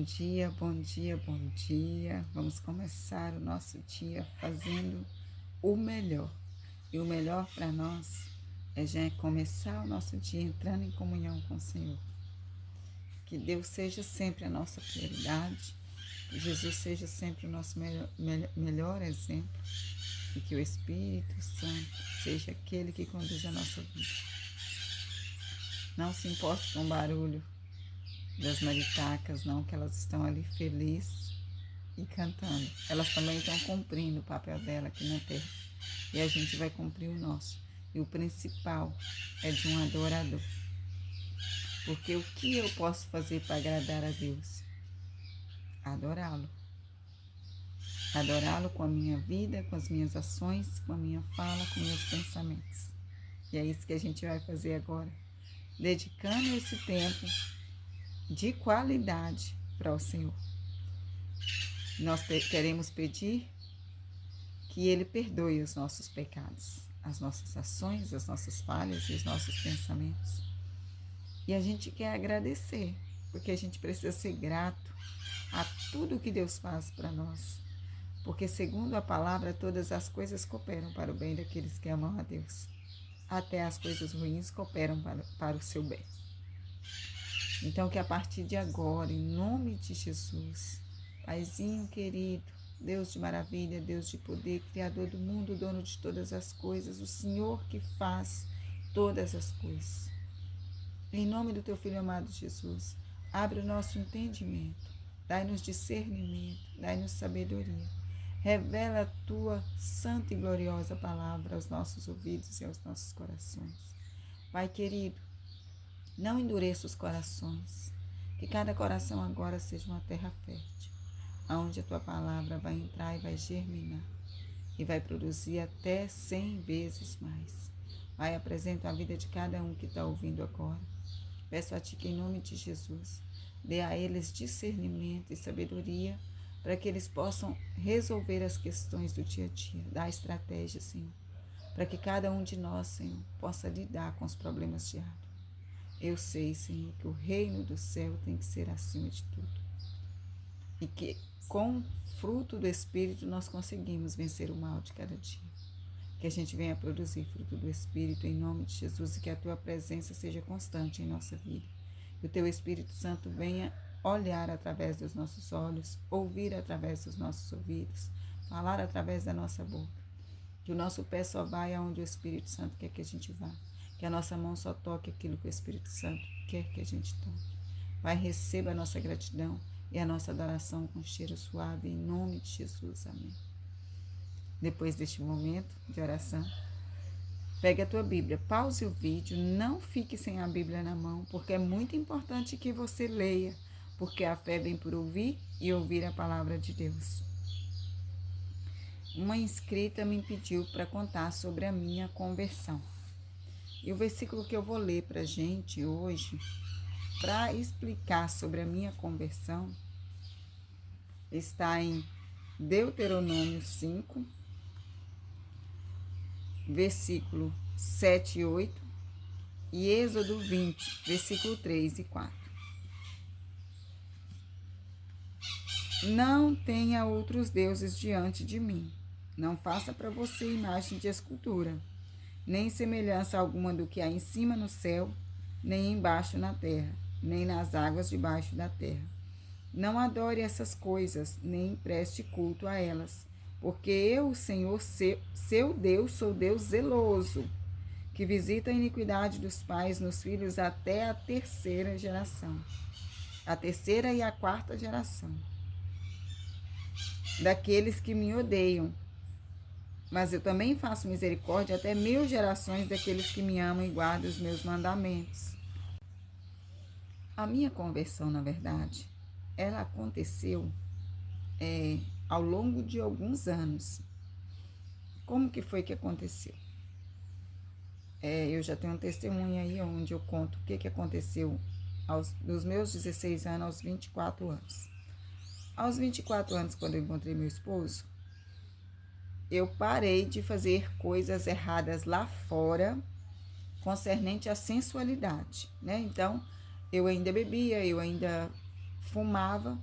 Bom dia, bom dia, bom dia. Vamos começar o nosso dia fazendo o melhor. E o melhor para nós é já começar o nosso dia entrando em comunhão com o Senhor. Que Deus seja sempre a nossa prioridade, que Jesus seja sempre o nosso melhor exemplo e que o Espírito Santo seja aquele que conduz a nossa vida. Não se importe com o barulho das maritacas, não, que elas estão ali felizes e cantando. Elas também estão cumprindo o papel dela aqui na terra. E a gente vai cumprir o nosso. E o principal é de um adorador. Porque o que eu posso fazer para agradar a Deus? Adorá-lo. Adorá-lo com a minha vida, com as minhas ações, com a minha fala, com meus pensamentos. E é isso que a gente vai fazer agora. Dedicando esse tempo de qualidade para o Senhor. Nós queremos pedir que Ele perdoe os nossos pecados, as nossas ações, as nossas falhas e os nossos pensamentos. E a gente quer agradecer, porque a gente precisa ser grato a tudo que Deus faz para nós. Porque segundo a palavra, todas as coisas cooperam para o bem daqueles que amam a Deus. Até as coisas ruins cooperam para o seu bem. Então que a partir de agora, em nome de Jesus, Paizinho querido, Deus de maravilha, Deus de poder, Criador do mundo, dono de todas as coisas, o Senhor que faz todas as coisas. Em nome do Teu Filho amado Jesus, abre o nosso entendimento, dai-nos discernimento, dai-nos sabedoria. Revela a Tua santa e gloriosa palavra aos nossos ouvidos e aos nossos corações. Pai querido, não endureça os corações, que cada coração agora seja uma terra fértil, onde a Tua palavra vai entrar e vai germinar, e vai produzir até 100 vezes mais. Pai, apresento a vida de cada um que está ouvindo agora. Peço a Ti que em nome de Jesus, dê a eles discernimento e sabedoria, para que eles possam resolver as questões do dia a dia, dar estratégia, Senhor, para que cada um de nós, Senhor, possa lidar com os problemas diários. Eu sei, Senhor, que o reino do céu tem que ser acima de tudo. E que com o fruto do Espírito nós conseguimos vencer o mal de cada dia. Que a gente venha produzir fruto do Espírito em nome de Jesus e que a Tua presença seja constante em nossa vida. Que o Teu Espírito Santo venha olhar através dos nossos olhos, ouvir através dos nossos ouvidos, falar através da nossa boca. Que o nosso pé só vai aonde o Espírito Santo quer que a gente vá. Que a nossa mão só toque aquilo que o Espírito Santo quer que a gente toque. Pai, receba a nossa gratidão e a nossa adoração com cheiro suave, em nome de Jesus. Amém. Depois deste momento de oração, pegue a tua Bíblia, pause o vídeo, não fique sem a Bíblia na mão, porque é muito importante que você leia, porque a fé vem por ouvir e ouvir a palavra de Deus. Uma inscrita me pediu para contar sobre a minha conversão. E o versículo que eu vou ler para a gente hoje, para explicar sobre a minha conversão, está em Deuteronômio 5, versículo 7 e 8, e Êxodo 20, versículo 3 e 4. Não tenha outros deuses diante de mim. Não faça para você imagem de escultura, nem semelhança alguma do que há em cima no céu, nem embaixo na terra, nem nas águas debaixo da terra. Não adore essas coisas, nem preste culto a elas, porque eu, Senhor, seu Deus, sou Deus zeloso, que visita a iniquidade dos pais nos filhos até a terceira geração, a terceira e a quarta geração, daqueles que me odeiam. Mas eu também faço misericórdia até 1000 gerações daqueles que me amam e guardam os meus mandamentos. A minha conversão, na verdade, ela aconteceu ao longo de alguns anos. Como que foi que aconteceu? Eu já tenho um testemunho aí onde eu conto o que aconteceu dos meus 16 anos aos 24 anos. Aos 24 anos, quando eu encontrei meu esposo, eu parei de fazer coisas erradas lá fora, concernente à sensualidade, né? Então, eu ainda bebia, eu ainda fumava,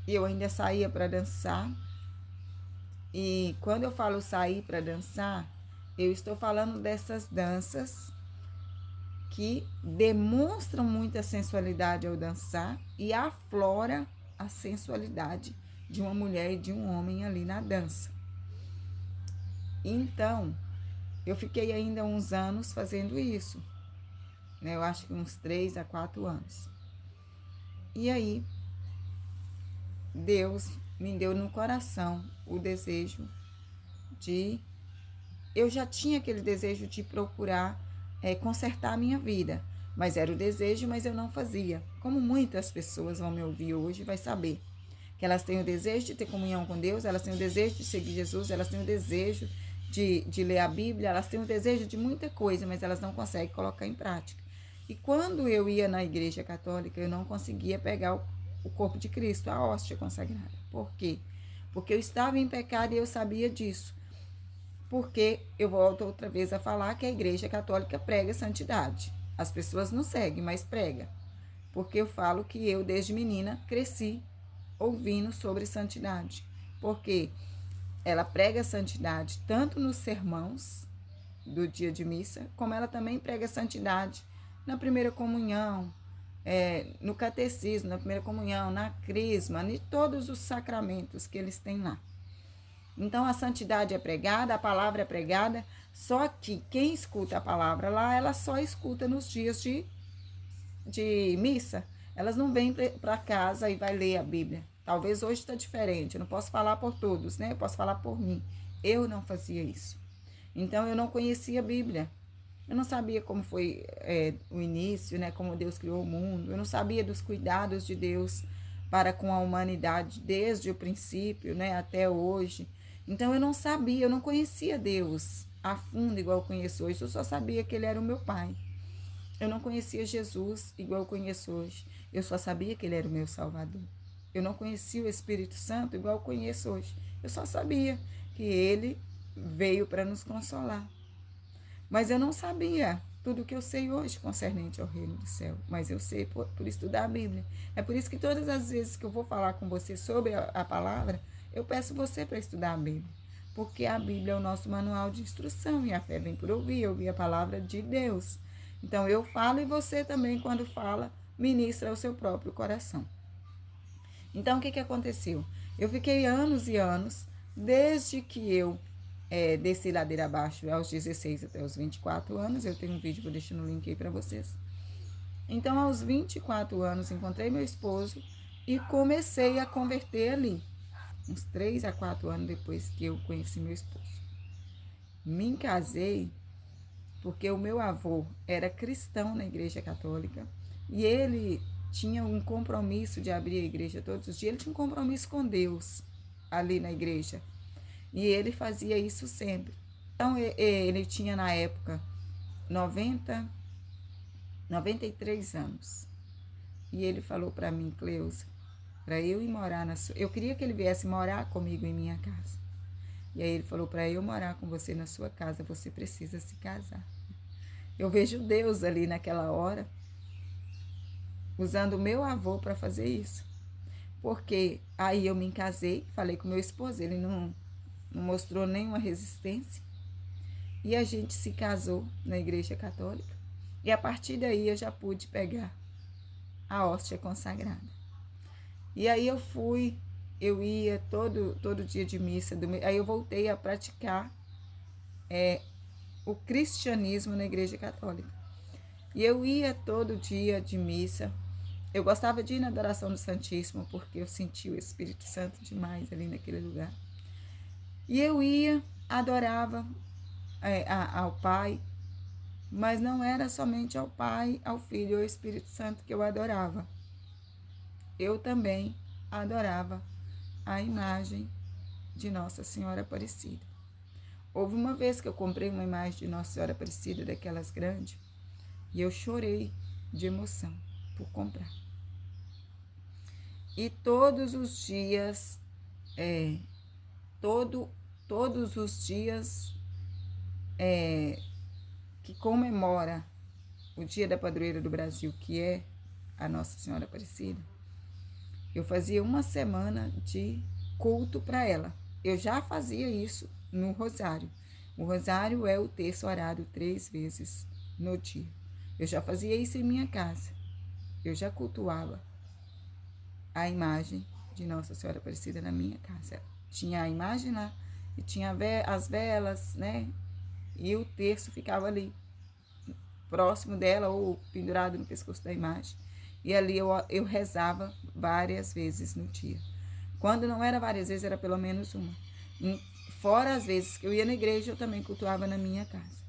e eu ainda saía para dançar. E quando eu falo sair para dançar, eu estou falando dessas danças que demonstram muita sensualidade ao dançar e aflora a sensualidade de uma mulher e de um homem ali na dança. Então, eu fiquei ainda uns anos fazendo isso, né? Eu acho que uns 3 a 4 anos. E aí, Deus me deu no coração o desejo de... Eu já tinha aquele desejo de procurar consertar a minha vida, mas era o desejo, mas eu não fazia. Como muitas pessoas vão me ouvir hoje, vai saber que elas têm o desejo de ter comunhão com Deus, elas têm o desejo de seguir Jesus, elas têm o desejo de ler a Bíblia, elas têm o desejo de muita coisa, mas elas não conseguem colocar em prática. E quando eu ia na igreja católica, eu não conseguia pegar o corpo de Cristo, a hóstia consagrada. Por quê? Porque eu estava em pecado e eu sabia disso. Porque eu volto outra vez a falar que a igreja católica prega santidade. As pessoas não seguem, mas prega. Porque eu falo que eu, desde menina, cresci ouvindo sobre santidade. Porque ela prega santidade tanto nos sermãos do dia de missa, como ela também prega santidade na primeira comunhão, no catecismo, na primeira comunhão, na crisma, em todos os sacramentos que eles têm lá. Então, a santidade é pregada, a palavra é pregada, só que quem escuta a palavra lá, ela só escuta nos dias de missa. Elas não vêm para casa e vai ler a Bíblia. Talvez hoje está diferente, eu não posso falar por todos, né? Eu posso falar por mim. Eu não fazia isso. Então, eu não conhecia a Bíblia. Eu não sabia como foi o início, né? Como Deus criou o mundo. Eu não sabia dos cuidados de Deus para com a humanidade desde o princípio, né? Até hoje. Então, eu não sabia, eu não conhecia Deus a fundo igual eu conheço hoje. Eu só sabia que Ele era o meu Pai. Eu não conhecia Jesus igual eu conheço hoje. Eu só sabia que Ele era o meu Salvador. Eu não conhecia o Espírito Santo igual eu conheço hoje. Eu só sabia que Ele veio para nos consolar. Mas eu não sabia tudo o que eu sei hoje concernente ao reino do céu. Mas eu sei por estudar a Bíblia. É por isso que todas as vezes que eu vou falar com você sobre a palavra, eu peço você para estudar a Bíblia. Porque a Bíblia é o nosso manual de instrução e a fé vem por ouvir a palavra de Deus. Então eu falo e você também, quando fala, ministra ao seu próprio coração. Então o que aconteceu? Eu fiquei anos e anos, desde que eu desci ladeira abaixo aos 16 até os 24 anos. Eu tenho um vídeo, vou deixar no link aí para vocês. Então, aos 24 anos, encontrei meu esposo e comecei a converter ali. Uns 3 a 4 anos depois que eu conheci meu esposo. Me casei porque o meu avô era cristão na igreja católica e ele tinha um compromisso de abrir a igreja todos os dias. Ele tinha um compromisso com Deus ali na igreja. E ele fazia isso sempre. Então, ele tinha na época 93 anos. E ele falou para mim, Cleusa, para eu ir morar na sua... Eu queria que ele viesse morar comigo em minha casa. E aí ele falou, para eu morar com você na sua casa, você precisa se casar. Eu vejo Deus ali naquela hora, usando o meu avô para fazer isso. Porque aí eu me casei, falei com meu esposo, ele não mostrou nenhuma resistência. E a gente se casou na igreja católica. E a partir daí eu já pude pegar a hóstia consagrada. E aí eu ia todo dia de missa. Aí eu voltei a praticar o cristianismo na igreja católica. E eu ia todo dia de missa. Eu gostava de ir na adoração do Santíssimo, porque eu sentia o Espírito Santo demais ali naquele lugar. E eu ia, adorava ao Pai, mas não era somente ao Pai, ao Filho e ao Espírito Santo que eu adorava. Eu também adorava a imagem de Nossa Senhora Aparecida. Houve uma vez que eu comprei uma imagem de Nossa Senhora Aparecida, daquelas grandes, e eu chorei de emoção por comprar. E todos os dias, todos os dias que comemora o Dia da Padroeira do Brasil, que é a Nossa Senhora Aparecida, Eu fazia uma semana de culto para ela. Eu já fazia isso no rosário. O rosário é o terço orado 3 vezes no dia. Eu já fazia isso em minha casa. Eu já cultuava a imagem de Nossa Senhora Aparecida na minha casa. Tinha a imagem lá e tinha as velas, né? E o terço ficava ali, próximo dela ou pendurado no pescoço da imagem. E ali eu rezava várias vezes no dia. Quando não era várias vezes, era pelo menos uma. Fora as vezes que eu ia na igreja, eu também cultuava na minha casa.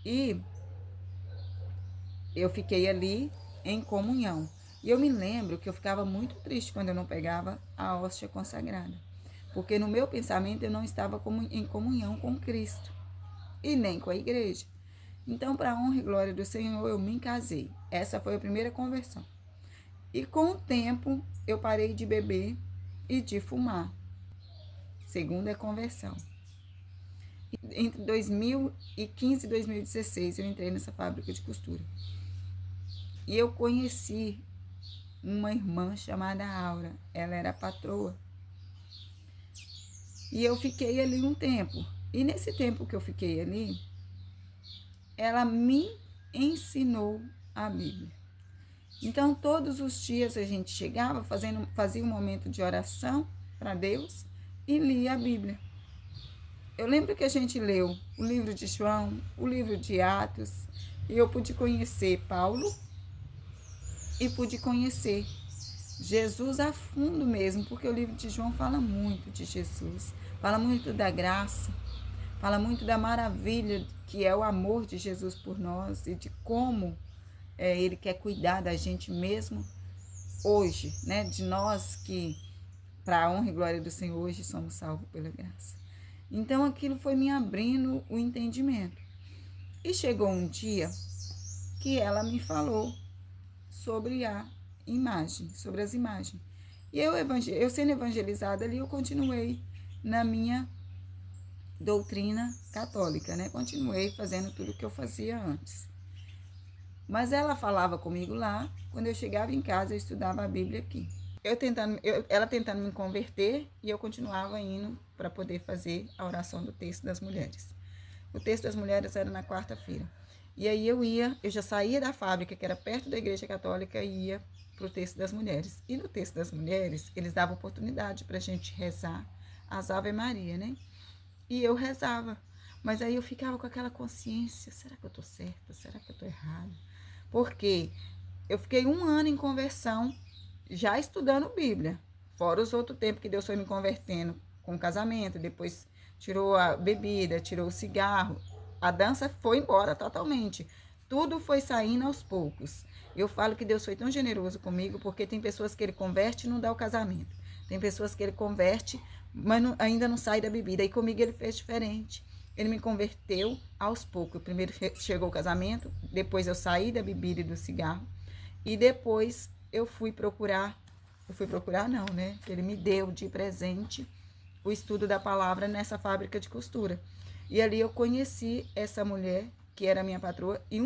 E eu fiquei ali em comunhão. E eu me lembro que eu ficava muito triste quando eu não pegava a hóstia consagrada. Porque no meu pensamento eu não estava em comunhão com Cristo e nem com a igreja. Então, para a honra e glória do Senhor, eu me casei. Essa foi a primeira conversão. E com o tempo, eu parei de beber e de fumar. Segunda conversão. Entre 2015 e 2016, eu entrei nessa fábrica de costura. E eu conheci uma irmã chamada Aura. Ela era patroa. E eu fiquei ali um tempo. E nesse tempo que eu fiquei ali, ela me ensinou a Bíblia. Então, todos os dias a gente chegava, fazia um momento de oração para Deus e lia a Bíblia. Eu lembro que a gente leu o livro de João, o livro de Atos, e eu pude conhecer Paulo e pude conhecer Jesus a fundo mesmo, porque o livro de João fala muito de Jesus, fala muito da graça, fala muito da maravilha que é o amor de Jesus por nós e de como Ele quer cuidar da gente mesmo hoje, né? De nós que, para a honra e glória do Senhor, hoje somos salvos pela graça. Então, aquilo foi me abrindo o entendimento. E chegou um dia que ela me falou sobre a imagem, sobre as imagens. E eu sendo evangelizada ali, eu continuei na minha doutrina católica, né? Continuei fazendo tudo o que eu fazia antes. Mas ela falava comigo lá, quando eu chegava em casa, eu estudava a Bíblia aqui. Ela tentando me converter e eu continuava indo para poder fazer a oração do Terço das Mulheres. O Terço das Mulheres era na quarta-feira. E aí eu já saía da fábrica, que era perto da Igreja Católica, e ia para o Terço das Mulheres. E no Terço das Mulheres, eles davam oportunidade para a gente rezar as Ave Maria, né? E eu rezava. Mas aí eu ficava com aquela consciência, será que eu estou certa? Será que eu estou errada? Porque eu fiquei 1 ano em conversão, já estudando Bíblia. Fora os outros tempos que Deus foi me convertendo com o casamento, depois tirou a bebida, tirou o cigarro. A dança foi embora totalmente. Tudo foi saindo aos poucos. Eu falo que Deus foi tão generoso comigo, porque tem pessoas que Ele converte e não dá o casamento. Tem pessoas que Ele converte, mas ainda não sai da bebida. E comigo Ele fez diferente. Ele me converteu aos poucos. Primeiro chegou o casamento, depois eu saí da bebida e do cigarro. E depois eu fui procurar não, né? Ele me deu de presente o estudo da palavra nessa fábrica de costura. E ali eu conheci essa mulher, que era minha patroa, e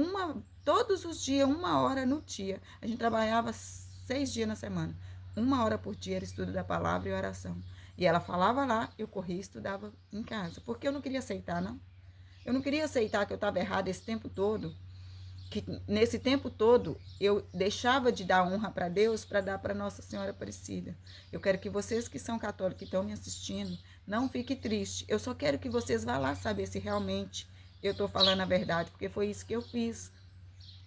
todos os dias, 1 hora no dia. A gente trabalhava 6 dias na semana. 1 hora por dia era estudo da palavra e oração. E ela falava lá, eu corria e estudava em casa. Porque eu não queria aceitar, não. Eu não queria aceitar que eu estava errada esse tempo todo. Que nesse tempo todo eu deixava de dar honra para Deus para dar para Nossa Senhora Aparecida. Eu quero que vocês que são católicos e estão me assistindo, não fiquem tristes. Eu só quero que vocês vá lá saber se realmente eu estou falando a verdade, porque foi isso que eu fiz.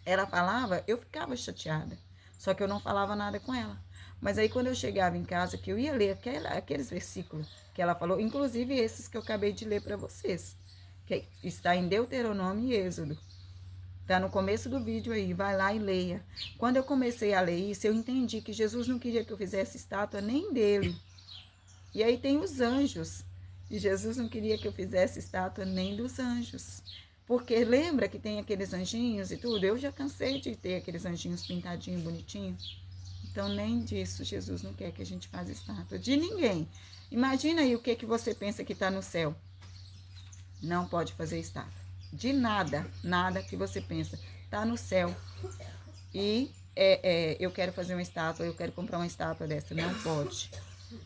Ela falava, eu ficava chateada. Só que eu não falava nada com ela. Mas aí quando eu chegava em casa, que eu ia ler aqueles versículos que ela falou, inclusive esses que eu acabei de ler para vocês, que está em Deuteronômio e Êxodo. Está no começo do vídeo aí, vai lá e leia. Quando eu comecei a ler isso, eu entendi que Jesus não queria que eu fizesse estátua nem dele. E aí tem os anjos. E Jesus não queria que eu fizesse estátua nem dos anjos. Porque lembra que tem aqueles anjinhos e tudo? Eu já cansei de ter aqueles anjinhos pintadinhos, bonitinhos. Então, nem disso Jesus não quer que a gente faça estátua. De ninguém. Imagina aí o que você pensa que está no céu. Não pode fazer estátua. De nada, nada que você pensa. Está no céu. E eu quero fazer uma estátua, eu quero comprar uma estátua dessa. Não pode.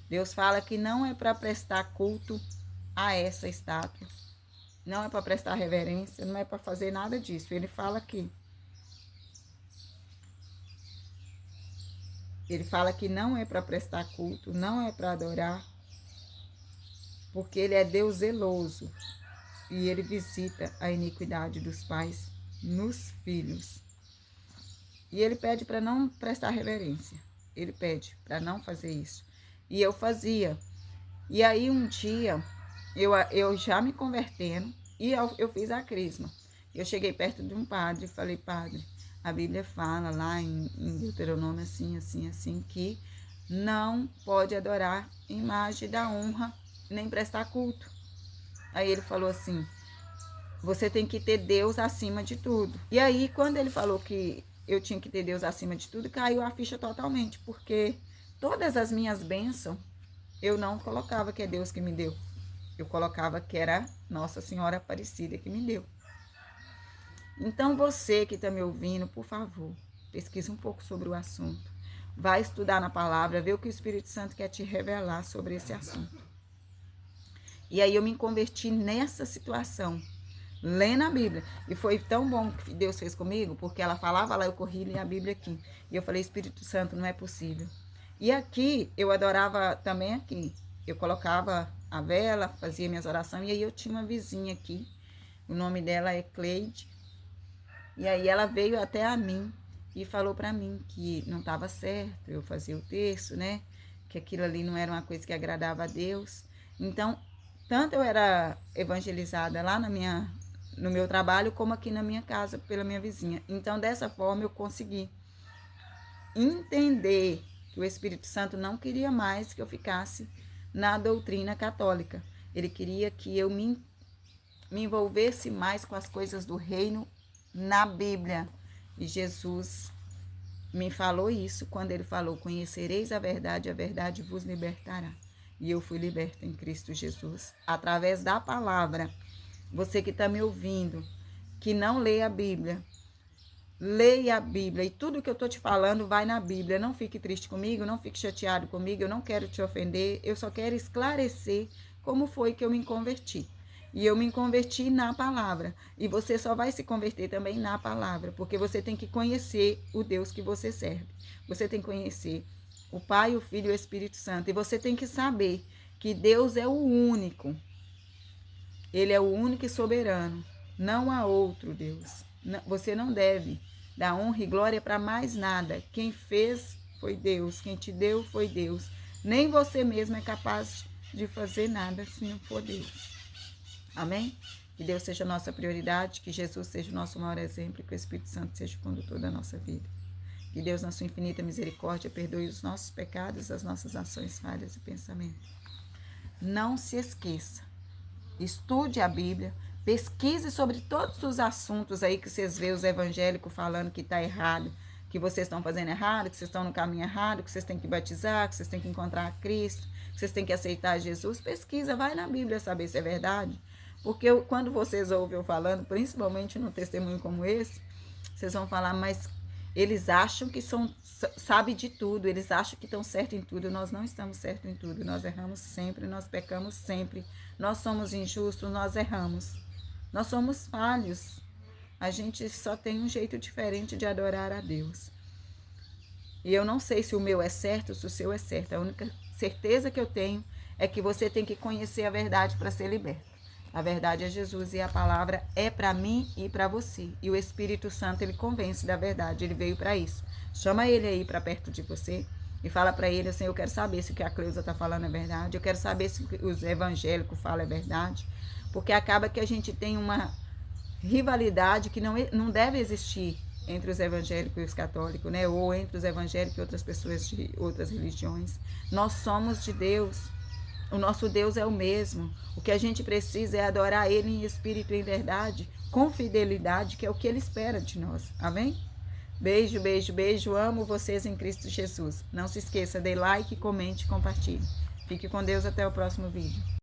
Deus fala que não é para prestar culto a essa estátua. Não é para prestar reverência, não é para fazer nada disso. Ele fala aqui. Ele fala que não é para prestar culto, não é para adorar, porque ele é Deus zeloso e ele visita a iniquidade dos pais nos filhos. E ele pede para não prestar reverência. Ele pede para não fazer isso. E eu fazia. E aí um dia, eu já me convertendo, e eu fiz a crisma. Eu cheguei perto de um padre e falei: padre, a Bíblia fala lá em Deuteronômio assim, que não pode adorar imagem da honra, nem prestar culto. Aí ele falou assim: você tem que ter Deus acima de tudo. E aí, quando ele falou que eu tinha que ter Deus acima de tudo, caiu a ficha totalmente, porque todas as minhas bênçãos, eu não colocava que é Deus que me deu. Eu colocava que era Nossa Senhora Aparecida que me deu. Então, você que está me ouvindo, por favor, pesquise um pouco sobre o assunto. Vai estudar na palavra, ver o que o Espírito Santo quer te revelar sobre esse assunto. E aí eu me converti nessa situação, lendo a Bíblia. E foi tão bom que Deus fez comigo, porque ela falava lá, eu corri e li a Bíblia aqui. E eu falei: Espírito Santo, não é possível. E aqui, eu adorava também aqui. Eu colocava a vela, fazia minhas orações, e aí eu tinha uma vizinha aqui. O nome dela é Cleide. E aí ela veio até a mim e falou para mim que não estava certo eu fazer o terço, né? Que aquilo ali não era uma coisa que agradava a Deus. Então, tanto eu era evangelizada lá no meu trabalho, como aqui na minha casa, pela minha vizinha. Então, dessa forma, eu consegui entender que o Espírito Santo não queria mais que eu ficasse na doutrina católica. Ele queria que eu me envolvesse mais com as coisas do reino na Bíblia. E Jesus me falou isso quando ele falou: conhecereis a verdade vos libertará. E eu fui liberta em Cristo Jesus, através da palavra. Você que está me ouvindo, que não lê a Bíblia, leia a Bíblia. E tudo que eu estou te falando vai na Bíblia. Não fique triste comigo, não fique chateado comigo, eu não quero te ofender, eu só quero esclarecer como foi que eu me converti. E eu me converti na palavra. E você só vai se converter também na palavra, porque você tem que conhecer o Deus que você serve. Você tem que conhecer o Pai, o Filho e o Espírito Santo. E você tem que saber que Deus é o único. Ele é o único e soberano. Não há outro Deus. Você não deve dar honra e glória para mais nada. Quem fez foi Deus. Quem te deu foi Deus. Nem você mesmo é capaz de fazer nada se não for Deus. Amém? Que Deus seja a nossa prioridade, que Jesus seja o nosso maior exemplo e que o Espírito Santo seja o condutor da nossa vida. Que Deus, na sua infinita misericórdia, perdoe os nossos pecados, as nossas ações, falhas e pensamentos. Não se esqueça, estude a Bíblia, pesquise sobre todos os assuntos aí que vocês veem os evangélicos falando que está errado, que vocês estão fazendo errado, que vocês estão no caminho errado, que vocês têm que batizar, que vocês têm que encontrar a Cristo, que vocês têm que aceitar Jesus. Pesquisa, vai na Bíblia saber se é verdade. Porque quando vocês ouvem eu falando, principalmente num testemunho como esse, vocês vão falar: mas eles acham que sabem de tudo, eles acham que estão certos em tudo. Nós não estamos certos em tudo, nós erramos sempre, nós pecamos sempre, nós somos injustos, nós erramos, nós somos falhos. A gente só tem um jeito diferente de adorar a Deus. E eu não sei se o meu é certo, se o seu é certo. A única certeza que eu tenho é que você tem que conhecer a verdade para ser liberto. A verdade é Jesus e a palavra é para mim e para você. E o Espírito Santo, ele convence da verdade, ele veio para isso. Chama ele aí para perto de você e fala para ele assim: eu quero saber se o que a Cleusa está falando é verdade, eu quero saber se os evangélicos falam é verdade, porque acaba que a gente tem uma rivalidade que não deve existir entre os evangélicos e os católicos, né? Ou entre os evangélicos e outras pessoas de outras religiões. Nós somos de Deus. O nosso Deus é o mesmo. O que a gente precisa é adorar Ele em espírito e em verdade, com fidelidade, que é o que Ele espera de nós. Amém? Beijo, beijo, beijo. Amo vocês em Cristo Jesus. Não se esqueça, dê like, comente e compartilhe. Fique com Deus até o próximo vídeo.